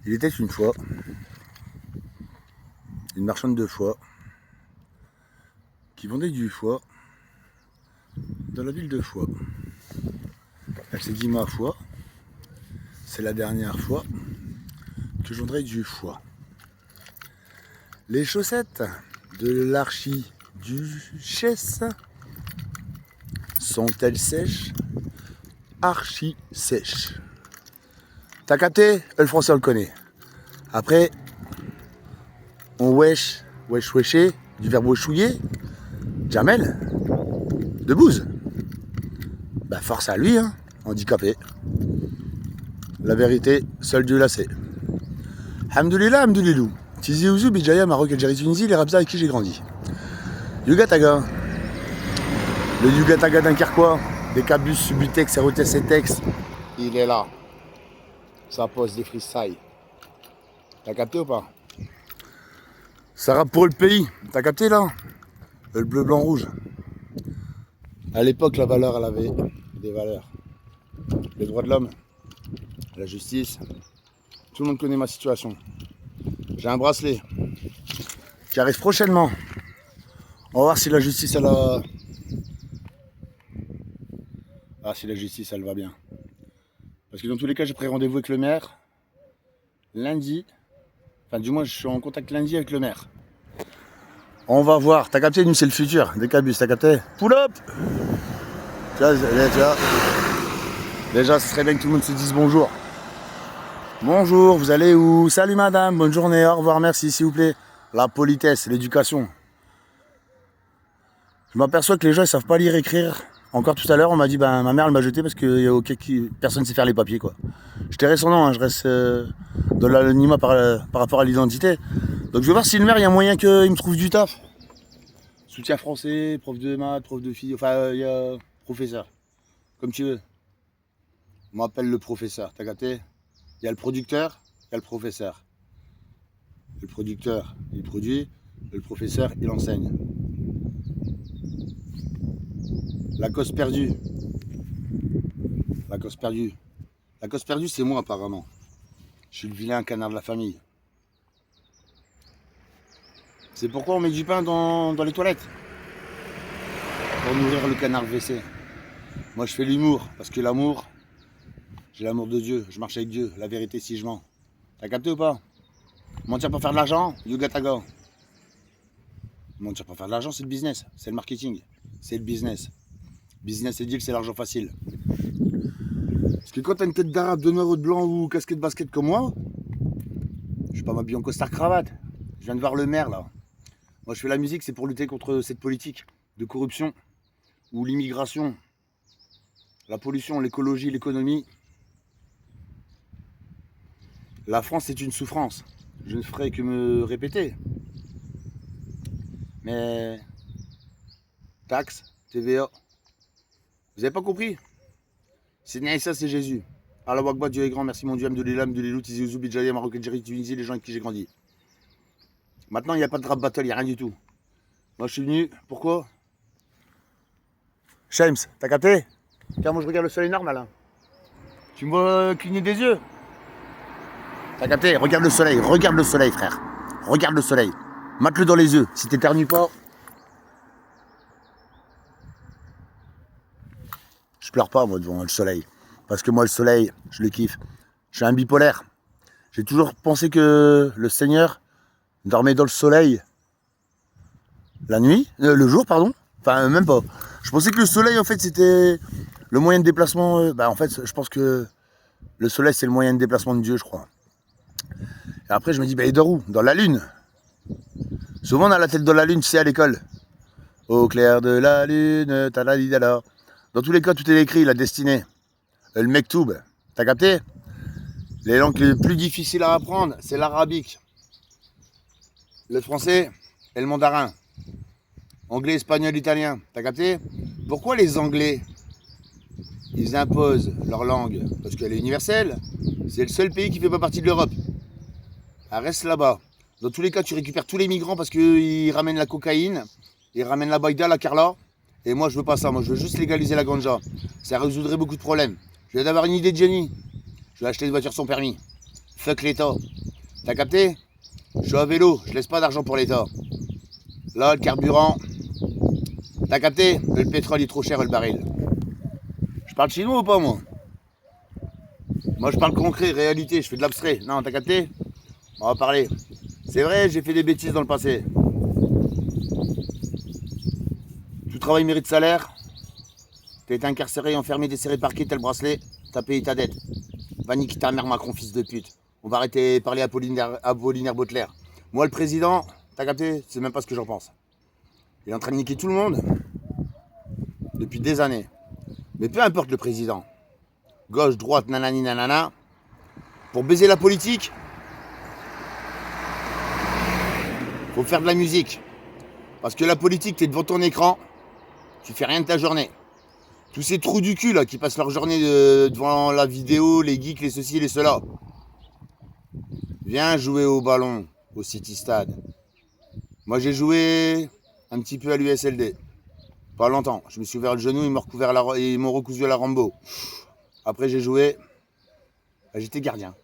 Il était une fois une marchande de foie qui vendait du foie dans la ville de Foix. Elle s'est dit, ma foi, c'est la dernière fois que je vendrai du foie. Les chaussettes de l'archiduchesse sont-elles sèches? Archi sèches. T'as capté? Le français on le connaît. Après, on wesh-weshé, du verbe weshouiller, Jamel, de bouse. Bah force à lui, hein, handicapé. La vérité, seul Dieu la sait. Hamdoulillah, hamdoulilou. Tizi Ouzou, Bidjaya, Maroc, Algérie, Tunisie, les Rabza avec qui j'ai grandi. Yugataga. Le Yugataga d'un Carquois, des Cabus, Subutex, ROTS, CETEX. Il est là. Ça pose des freestyles. T'as capté ou pas? Ça rappe pour le pays. T'as capté là? Le bleu, blanc, rouge. À l'époque, la valeur, elle avait des valeurs. Les droits de l'homme, la justice. Tout le monde connaît ma situation. J'ai un bracelet qui arrive prochainement. On va voir si la justice, elle a... Ah, si la justice, elle va bien. Parce que dans tous les cas, j'ai pris rendez-vous avec le maire lundi. Enfin, du moins, je suis en contact lundi avec le maire. On va voir. T'as capté, nous, c'est le futur. Des cabus, t'as capté? Pull up! Tu vois, déjà, ce serait bien que tout le monde se dise bonjour. Bonjour, vous allez où? Salut madame, bonne journée, au revoir, merci, s'il vous plaît. La politesse, l'éducation. Je m'aperçois que les gens, ils savent pas lire, écrire. Encore tout à l'heure, on m'a dit, ben, ma mère, elle m'a jeté parce que personne ne sait faire les papiers, quoi. Je tairai son nom, hein, je reste dans l'anonymat par rapport à l'identité. Donc je vais voir si le maire, il y a moyen qu'il me trouve du taf. Soutien français, prof de maths, prof de philo, enfin, il y a professeur. Comme tu veux. On m'appelle le professeur, t'as capté? Il y a le producteur, il y a le professeur. Le producteur, il produit, le professeur, il enseigne. La cause perdue. La cause perdue. La cause perdue, c'est moi apparemment. Je suis le vilain canard de la famille. C'est pourquoi on met du pain dans les toilettes. Pour nourrir le canard WC. Moi je fais l'humour, parce que l'amour, j'ai l'amour de Dieu, je marche avec Dieu, la vérité si je mens. T'as capté ou pas? Mentir pour faire de l'argent, Yugataga. Mentir pour faire de l'argent, c'est le business, c'est le marketing, c'est le business. Business et deal, c'est l'argent facile. Parce que quand t'as une tête d'arabe, de noir ou de blanc ou casquette basket comme moi, je vais pas m'habiller en costard cravate. Je viens de voir le maire là. Moi je fais la musique, c'est pour lutter contre cette politique de corruption ou l'immigration, la pollution, l'écologie, l'économie. La France est une souffrance. Je ne ferai que me répéter. Mais taxes, TVA, vous avez pas compris? C'est Naïssa, c'est Jésus. Allah Wakba, Dieu est grand, merci mon Dieu, Amdoulillah, Amdoulilou, Tizi Ouzou, Bidjaya, Maroc, Algérie, Tunisie, les gens avec qui j'ai grandi. Maintenant, il n'y a pas de rap battle, il n'y a rien du tout. Moi, je suis venu, pourquoi? Shames, t'as capté? Tiens, moi, je regarde le soleil normal. Hein. Tu me vois cligner des yeux? T'as capté? Regarde le soleil, frère. Regarde le soleil. Mate-le dans les yeux. Si t'éternues pas, je pleure pas, moi, devant le soleil. Parce que moi, le soleil, je le kiffe. Je suis un bipolaire. J'ai toujours pensé que le Seigneur dormait dans le soleil la nuit, le jour, pardon. Enfin, même pas. Je pensais que le soleil, en fait, c'était le moyen de déplacement. En fait, je pense que le soleil, c'est le moyen de déplacement de Dieu, je crois. Et après, je me dis, il dort où? Dans la lune. Souvent, on a la tête dans la lune, tu sais, à l'école. Au clair de la lune, taladidala. Dans tous les cas, tout est écrit, la destinée. Le mektoub, t'as capté? Les langues les plus difficiles à apprendre, c'est l'arabique, le français et le mandarin. Anglais, espagnol, italien, t'as capté? Pourquoi les Anglais, ils imposent leur langue? Parce qu'elle est universelle. C'est le seul pays qui ne fait pas partie de l'Europe. Elle reste là-bas. Dans tous les cas, tu récupères tous les migrants parce qu'ils ramènent la cocaïne, ils ramènent la baïda, la carla. Et moi, je veux pas ça. Moi, je veux juste légaliser la ganja. Ça résoudrait beaucoup de problèmes. Je viens d'avoir une idée de génie. Je vais acheter une voiture sans permis. Fuck l'État. T'as capté? Je suis à vélo, je laisse pas d'argent pour l'État. Là, le carburant, t'as capté? Le pétrole est trop cher, le baril. Je parle chinois ou pas, moi? Moi, je parle concret, réalité, je fais de l'abstrait. Non, t'as capté? On va parler. C'est vrai, j'ai fait des bêtises dans le passé. Tout travail mérite salaire. T'as été incarcéré, enfermé, desserré, parqué, tel bracelet. T'as payé ta dette. Va niquer ta mère, Macron, fils de pute. On va arrêter de parler à Apollinaire Baudelaire. Moi, le président, t'as capté? C'est même pas ce que j'en pense. Il est en train de niquer tout le monde depuis des années. Mais peu importe le président. Gauche, droite, nanani, nanana. Pour baiser la politique, faut faire de la musique. Parce que la politique, t'es devant ton écran, tu fais rien de ta journée. Tous ces trous du cul là qui passent leur journée devant la vidéo, les geeks, les ceci, les cela. Viens jouer au ballon, au City Stade. Moi j'ai joué un petit peu à l'USLD. Pas longtemps. Je me suis ouvert le genou, ils m'ont recousu à la Rambo. Après j'ai joué. J'étais gardien.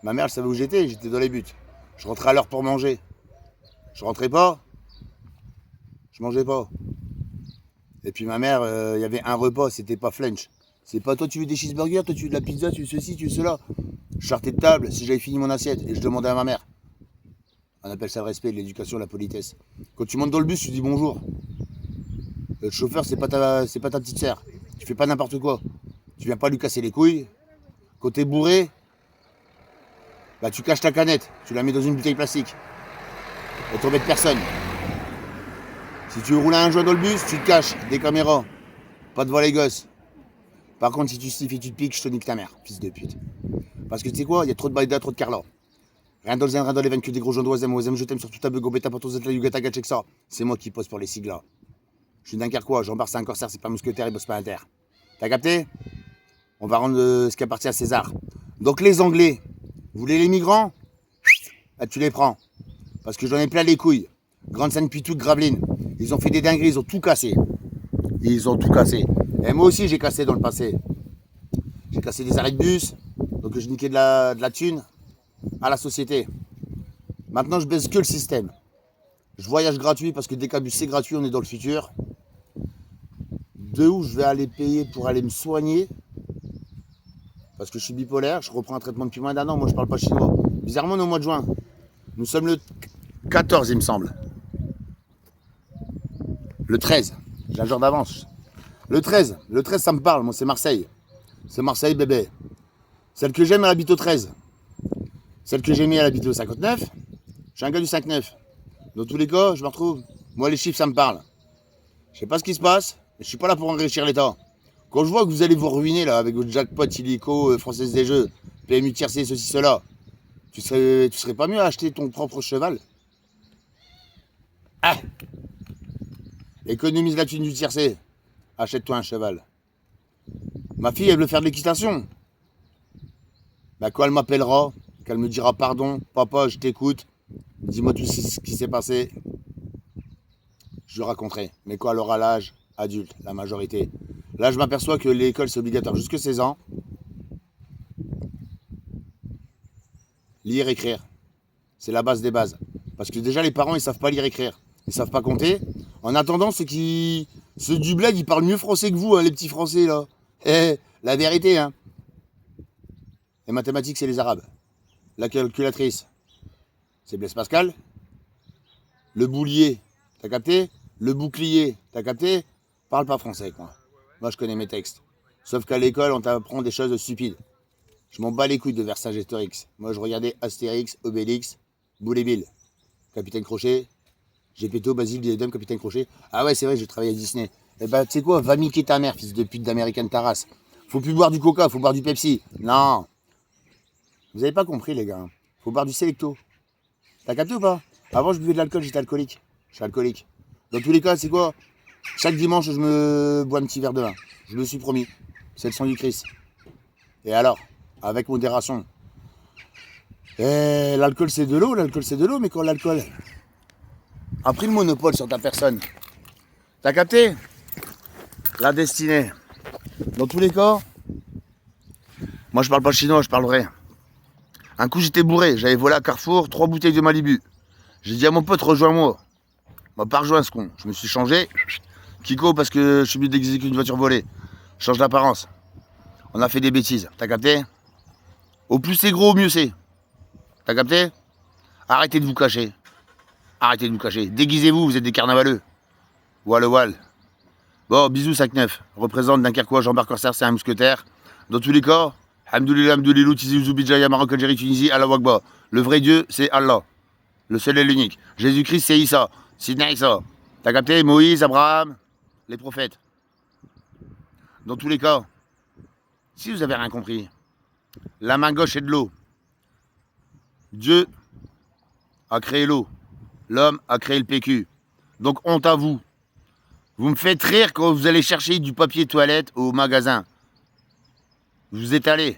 Ma mère elle savait où j'étais dans les buts. Je rentrais à l'heure pour manger. Je rentrais pas. Je mangeais pas. Et puis ma mère, il y avait un repas, c'était pas flunch. C'est pas toi tu veux des cheeseburgers, toi tu veux de la pizza, tu veux ceci, tu veux cela. Je sortais de table si j'avais fini mon assiette et je demandais à ma mère. On appelle ça le respect, l'éducation, la politesse. Quand tu montes dans le bus, tu dis bonjour. Le chauffeur, c'est pas ta petite sœur. Tu fais pas n'importe quoi. Tu viens pas lui casser les couilles. Quand t'es bourré, bah tu caches ta canette, tu la mets dans une bouteille plastique. Et t'embêtes personne. Si tu veux rouler un joint dans le bus, tu te caches, des caméras. Pas devant les gosses. Par contre, si tu sniffes et tu te piques, je te nique ta mère, fils de pute. Parce que tu sais quoi, il y a trop de baïda, trop de carla. Rien dans le zen, rien dans les veines, que des gros gens d'oisem, oisem, je t'aime sur tout ta bego, bêta, pour ton zet, la yugata, gachek ça. C'est moi qui pose pour les siglas. Je suis Dunkerquois, Jean-Bart, c'est un corsaire, c'est pas un mousquetaire, il bosse pas à terre. T'as capté? On va rendre ce qui appartient à César. Donc les Anglais, vous voulez les migrants? Là, tu les prends. Parce que j'en ai plein les couilles. Grande Seine-Pitout, Gravelines. Ils ont fait des dingueries, ils ont tout cassé. Ils ont tout cassé. Et moi aussi, j'ai cassé dans le passé. J'ai cassé des arrêts de bus. Donc je niquais de la thune à la société. Maintenant, je baisse que le système. Je voyage gratuit parce que dès qu'un bus c'est gratuit, on est dans le futur. De où je vais aller payer pour aller me soigner? Parce que je suis bipolaire, je reprends un traitement depuis moins d'un an. Moi, je parle pas chinois. Bizarrement, on est au mois de juin. Nous sommes le 14, il me semble. Le 13, j'ai un jour d'avance. Le 13, ça me parle, moi c'est Marseille. C'est Marseille, bébé. Celle que j'aime, elle habite au 13. Celle que j'aimais, elle habite au 59. Je suis un gars du 5-9. Dans tous les cas, je me retrouve. Moi, les chiffres, ça me parle. Je sais pas ce qui se passe, mais je suis pas là pour enrichir l'État. Quand je vois que vous allez vous ruiner là, avec votre jackpot illico, Française des Jeux, PMU tiercé, ceci, cela, tu serais pas mieux à acheter ton propre cheval? Ah! Économise la thune du tiercé. Achète-toi un cheval. Ma fille, elle veut faire de l'équitation. Bah, quand elle m'appellera, qu'elle me dira pardon, papa, je t'écoute, dis-moi tout ce qui s'est passé, je lui raconterai. Mais quand elle aura l'âge adulte, la majorité. Là, je m'aperçois que l'école, c'est obligatoire jusqu'à 16 ans. Lire, écrire. C'est la base des bases. Parce que déjà, les parents, ils savent pas lire, écrire. Ils savent pas compter. En attendant, ceux du bled, ils parlent mieux français que vous, hein, les petits français, là. Eh, la vérité, hein. Les mathématiques, c'est les arabes. La calculatrice, c'est Blaise Pascal. Le boulier, t'as capté? Le bouclier, t'as capté? Parle pas français, quoi. Moi, je connais mes textes. Sauf qu'à l'école, on t'apprend des choses stupides. Je m'en bats les couilles de Vercingétorix. Moi, je regardais Astérix, Obélix, Boule et Bill. Capitaine Crochet, Gepetto, Basile, Diadème, Capitaine Crochet. Ah ouais, c'est vrai, j'ai travaillé à Disney. Eh ben, tu sais quoi? Va miquer ta mère, fils de pute d'American Taras. Faut plus boire du coca, faut boire du Pepsi. Non. Vous avez pas compris, les gars. Faut boire du Selecto. T'as capté ou pas? Avant, je buvais de l'alcool, j'étais alcoolique. Je suis alcoolique. Dans tous les cas, c'est quoi? Chaque dimanche, je me bois un petit verre de vin. Je me suis promis. C'est le sang du Christ. Et alors? Avec modération. Et l'alcool, c'est de l'eau, mais quand l'alcool a pris le monopole sur ta personne, t'as capté? La destinée. Dans tous les cas, moi, je parle pas chinois, je parle vrai. Un coup, j'étais bourré. J'avais volé à Carrefour 3 bouteilles de Malibu. J'ai dit à mon pote, rejoins-moi. Il m'a pas rejoint ce con. Je me suis changé. Kiko, parce que je suis mieux déguisé qu'une voiture volée. Change d'apparence. On a fait des bêtises. T'as capté? Au plus c'est gros, au mieux c'est. T'as capté? Arrêtez de vous cacher. Arrêtez de vous cacher. Déguisez-vous, vous êtes des carnavaleux. Wall. Bon, bisous, sac neuf. Représente Dunkerquois, Jean-Marc Corsaire, c'est un mousquetaire. Dans tous les cas, Hamdoulillah, Hamdoulilou, Tizi Ouzou, Bidjaya, Maroc, Algérie, Tunisie, Allah Wakba. Le vrai Dieu, c'est Allah. Le seul et l'unique. Jésus-Christ, c'est Issa. Sidney Issa. T'as capté? Moïse, Abraham, les prophètes. Dans tous les cas, si vous avez rien compris, la main gauche est de l'eau. Dieu a créé l'eau. L'homme a créé le PQ. Donc honte à vous. Vous me faites rire quand vous allez chercher du papier toilette au magasin. Vous êtes allé.